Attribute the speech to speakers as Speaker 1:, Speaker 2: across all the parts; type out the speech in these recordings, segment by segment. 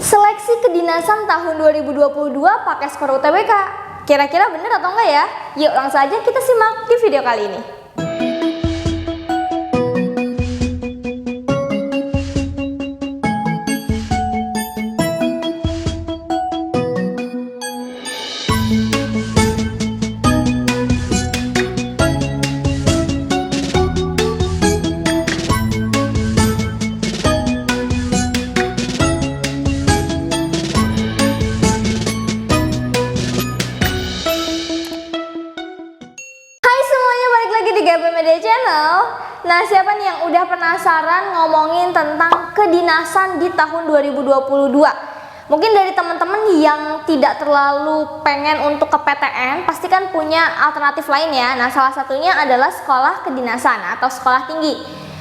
Speaker 1: Seleksi kedinasan tahun 2022 pakai skor UTBK. Kira-kira bener atau enggak ya? Yuk langsung aja kita simak di video kali ini. Di GP Media Channel. Nah, siapa nih yang udah penasaran ngomongin tentang kedinasan di tahun 2022? Mungkin dari teman-teman yang tidak terlalu pengen untuk ke PTN, pasti kan punya alternatif lain ya. Nah, salah satunya adalah sekolah kedinasan atau sekolah tinggi.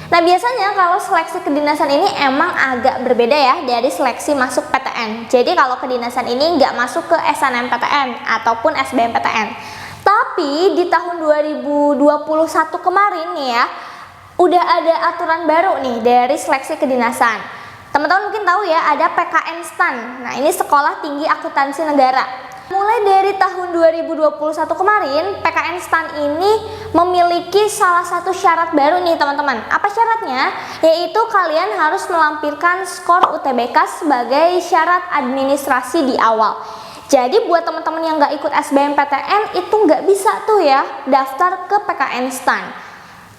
Speaker 1: Nah, biasanya kalau seleksi kedinasan ini emang agak berbeda ya dari seleksi masuk PTN. Jadi kalau kedinasan ini nggak masuk ke SNMPTN ataupun SBMPTN. Tapi di tahun 2021 kemarin nih ya, udah ada aturan baru nih dari seleksi kedinasan. Teman-teman mungkin tahu ya, ada PKN STAN. Nah, ini Sekolah Tinggi Akuntansi Negara. Mulai dari tahun 2021 kemarin, PKN STAN ini memiliki salah satu syarat baru nih teman-teman. Apa syaratnya? Yaitu kalian harus melampirkan skor UTBK sebagai syarat administrasi di awal. Jadi buat teman-teman yang nggak ikut SBMPTN itu nggak bisa tuh ya daftar ke PKN STAN.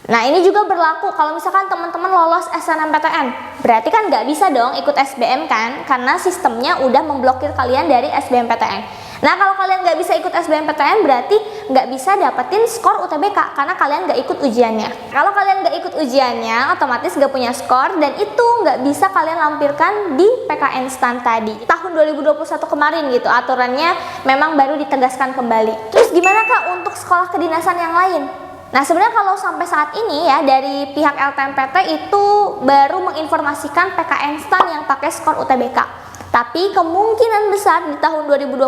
Speaker 1: Nah, ini juga berlaku kalau misalkan teman-teman lolos SNMPTN. Berarti kan nggak bisa dong ikut SBM kan, karena sistemnya udah memblokir kalian dari SBMPTN. Nah, kalau kalian nggak bisa ikut SBMPTN berarti nggak bisa dapetin skor UTBK karena kalian nggak ikut ujiannya. Kalau kalian nggak ikut ujiannya, otomatis nggak punya skor dan itu nggak bisa kalian lampirkan di PKN STAN tadi. Tahun 2021 kemarin gitu, aturannya memang baru ditegaskan kembali. Terus gimana Kak untuk sekolah kedinasan yang lain? Nah, sebenarnya kalau sampai saat ini ya dari pihak LTMPT itu baru menginformasikan PKN STAN yang pakai skor UTBK. Tapi kemungkinan besar di tahun 2022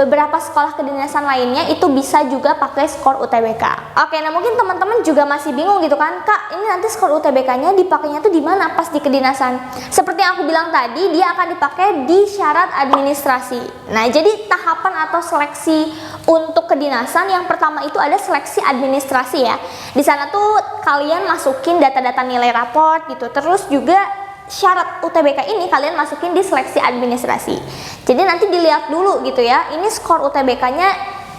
Speaker 1: beberapa sekolah kedinasan lainnya itu bisa juga pakai skor UTBK. Oke, nah mungkin teman-teman juga masih bingung gitu kan, Kak, ini nanti skor UTBK-nya dipakainya tuh di mana pas di kedinasan? Seperti yang aku bilang tadi, dia akan dipakai di syarat administrasi. Nah, jadi tahapan atau seleksi untuk kedinasan yang pertama itu ada seleksi administrasi ya. Di sana tuh kalian masukin data-data nilai raport gitu. Terus juga syarat UTBK ini kalian masukin di seleksi administrasi. Jadi nanti dilihat dulu gitu ya, ini skor UTBK-nya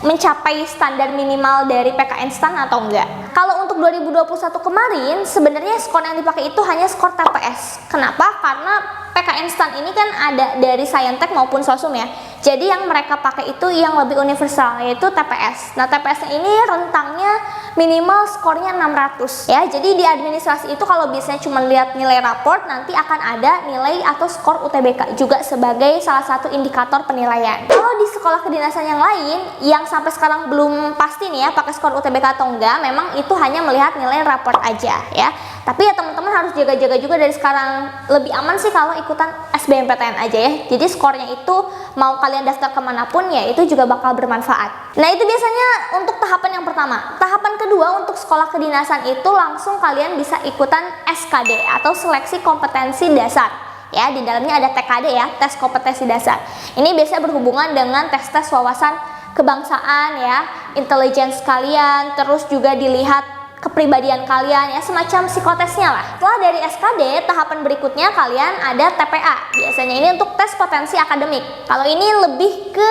Speaker 1: mencapai standar minimal dari PKN STAN atau enggak. Kalau untuk 2021 kemarin sebenarnya skor yang dipakai itu hanya skor TPS. Kenapa? Karena PKN STAN ini kan ada dari Saintek maupun Sosum ya. Jadi yang mereka pakai itu yang lebih universal, yaitu TPS. Nah, TPS ini rentangnya minimal skornya 600 ya. Jadi di administrasi itu kalau biasanya cuma lihat nilai raport, nanti akan ada nilai atau skor UTBK juga sebagai salah satu indikator penilaian. Kalau di sekolah kedinasan yang lain yang sampai sekarang belum pasti nih ya pakai skor UTBK atau enggak, memang itu hanya melihat nilai raport aja ya. Tapi ya teman-teman harus jaga-jaga juga dari sekarang. Lebih aman sih kalau ikutan SBMPTN aja ya. Jadi skornya itu mau kalian daftar kemanapun ya itu juga bakal bermanfaat. Nah, itu biasanya untuk tahapan yang pertama. Tahapan kedua untuk sekolah kedinasan itu langsung kalian bisa ikutan SKD atau seleksi kompetensi dasar. Ya, di dalamnya ada TKD ya, tes kompetensi dasar. Ini biasanya berhubungan dengan tes-tes wawasan kebangsaan ya, intelligence kalian, terus juga dilihat kepribadian kalian ya, semacam psikotesnya lah. Setelah dari SKD, tahapan berikutnya kalian ada TPA. Biasanya ini untuk tes potensi akademik. Kalau ini lebih ke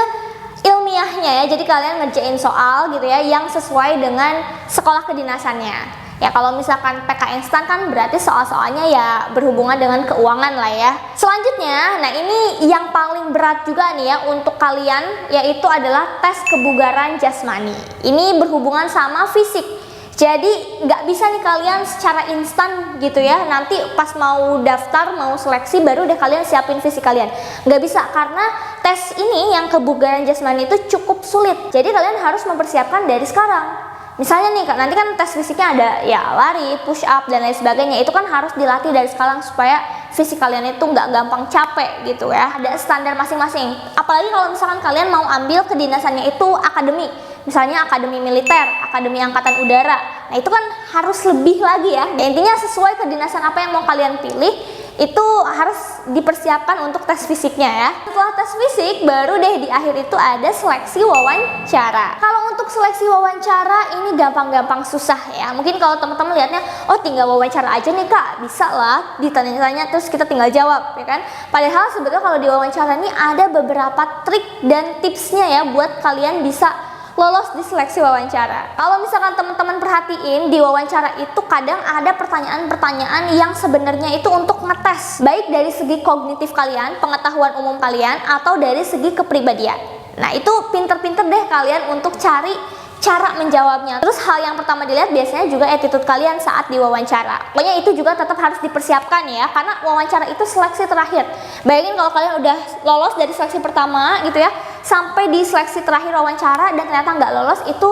Speaker 1: ilmiahnya ya, jadi kalian ngerjain soal gitu ya yang sesuai dengan sekolah kedinasannya. Ya, kalau misalkan PKN STAN kan berarti soal-soalnya ya berhubungan dengan keuangan lah ya. Selanjutnya, nah ini yang paling berat juga nih ya untuk kalian, yaitu adalah tes kebugaran jasmani. Ini berhubungan sama fisik. Jadi nggak bisa nih kalian secara instan gitu ya, nanti pas mau daftar, mau seleksi baru deh kalian siapin fisik kalian. Nggak bisa, karena tes ini yang kebugaran jasmani itu cukup sulit. Jadi kalian harus mempersiapkan dari sekarang. Misalnya nih, nanti kan tes fisiknya ada ya lari, push up, dan lain sebagainya. Itu kan harus dilatih dari sekarang supaya fisik kalian itu nggak gampang capek gitu ya. Ada standar masing-masing. Apalagi kalau misalkan kalian mau ambil kedinasannya itu akademik. Misalnya akademi militer, akademi angkatan udara. Nah, itu kan harus lebih lagi ya. Intinya sesuai kedinasan apa yang mau kalian pilih, itu harus dipersiapkan untuk tes fisiknya ya. Setelah tes fisik, baru deh di akhir itu ada seleksi wawancara. Kalau untuk seleksi wawancara ini gampang-gampang susah ya. Mungkin kalau teman-teman lihatnya, oh tinggal wawancara aja nih kak, bisa lah ditanya-tanya terus kita tinggal jawab ya kan. Padahal sebetulnya kalau di wawancara ini ada beberapa trik dan tipsnya ya buat kalian bisa lolos di seleksi wawancara. Kalau misalkan teman-teman perhatiin di wawancara itu kadang ada pertanyaan-pertanyaan yang sebenarnya itu untuk ngetes baik dari segi kognitif kalian, pengetahuan umum kalian, atau dari segi kepribadian. Nah itu pinter-pinter deh kalian untuk cari cara menjawabnya. Terus hal yang pertama dilihat biasanya juga attitude kalian saat diwawancara. Pokoknya itu juga tetap harus dipersiapkan ya, karena wawancara itu seleksi terakhir. Bayangin kalau kalian udah lolos dari seleksi pertama gitu ya, sampai di seleksi terakhir wawancara dan ternyata nggak lolos, itu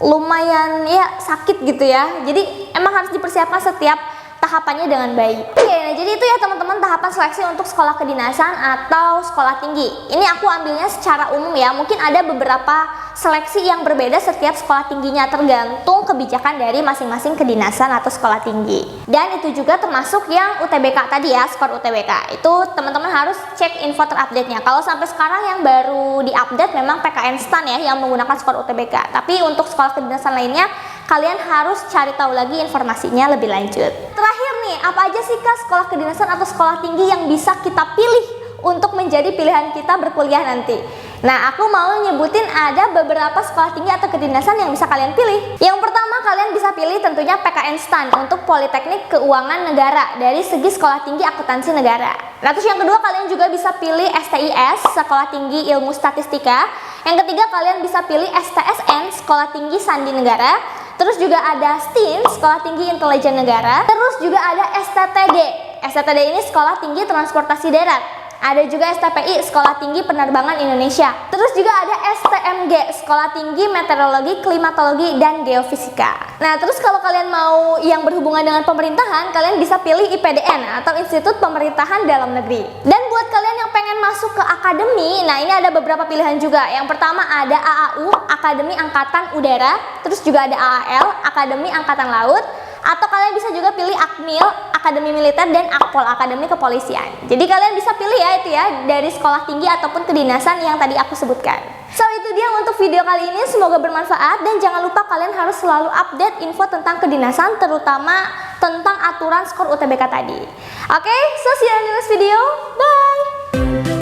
Speaker 1: lumayan ya sakit gitu ya. Jadi emang harus dipersiapkan setiap tahapannya dengan baik. Oke, nah jadi itu ya teman-teman tahapan seleksi untuk sekolah kedinasan atau sekolah tinggi. Ini aku ambilnya secara umum ya, mungkin ada beberapa seleksi yang berbeda setiap sekolah tingginya tergantung kebijakan dari masing-masing kedinasan atau sekolah tinggi. Dan itu juga termasuk yang UTBK tadi ya, skor UTBK. Itu teman-teman harus cek info terupdate-nya. Kalau sampai sekarang yang baru diupdate memang PKN STAN ya yang menggunakan skor UTBK. Tapi untuk sekolah kedinasan lainnya kalian harus cari tahu lagi informasinya lebih lanjut. Terakhir nih, apa aja sih kak sekolah kedinasan atau sekolah tinggi yang bisa kita pilih untuk menjadi pilihan kita berkuliah nanti? Nah, aku mau nyebutin ada beberapa sekolah tinggi atau kedinasan yang bisa kalian pilih. Yang pertama kalian bisa pilih tentunya PKN STAN untuk Politeknik Keuangan Negara dari segi sekolah tinggi akuntansi negara. Nah, terus yang kedua kalian juga bisa pilih STIS, Sekolah Tinggi Ilmu Statistika. Yang ketiga kalian bisa pilih STSN, Sekolah Tinggi Sandi Negara. Terus juga ada STIN, Sekolah Tinggi Intelijen Negara. Terus juga ada STTD. STTD ini Sekolah Tinggi Transportasi Darat. Ada juga STPI, Sekolah Tinggi Penerbangan Indonesia. Terus juga ada STMG, Sekolah Tinggi Meteorologi, Klimatologi, dan Geofisika. Nah, terus kalau kalian mau yang berhubungan dengan pemerintahan, kalian bisa pilih IPDN atau Institut Pemerintahan Dalam Negeri. Dan buat kalian yang pengen masuk ke akademi, nah ini ada beberapa pilihan juga. Yang pertama ada AAU, Akademi Angkatan Udara. Terus juga ada AAL, Akademi Angkatan Laut. Atau kalian bisa juga pilih Akmil, Akademi Militer, dan Akpol, Akademi Kepolisian. Jadi kalian bisa pilih ya itu ya dari sekolah tinggi ataupun kedinasan yang tadi aku sebutkan. So itu dia untuk video kali ini, semoga bermanfaat dan jangan lupa kalian harus selalu update info tentang kedinasan, terutama tentang aturan skor UTBK tadi. Oke, so see you in the next video. Bye!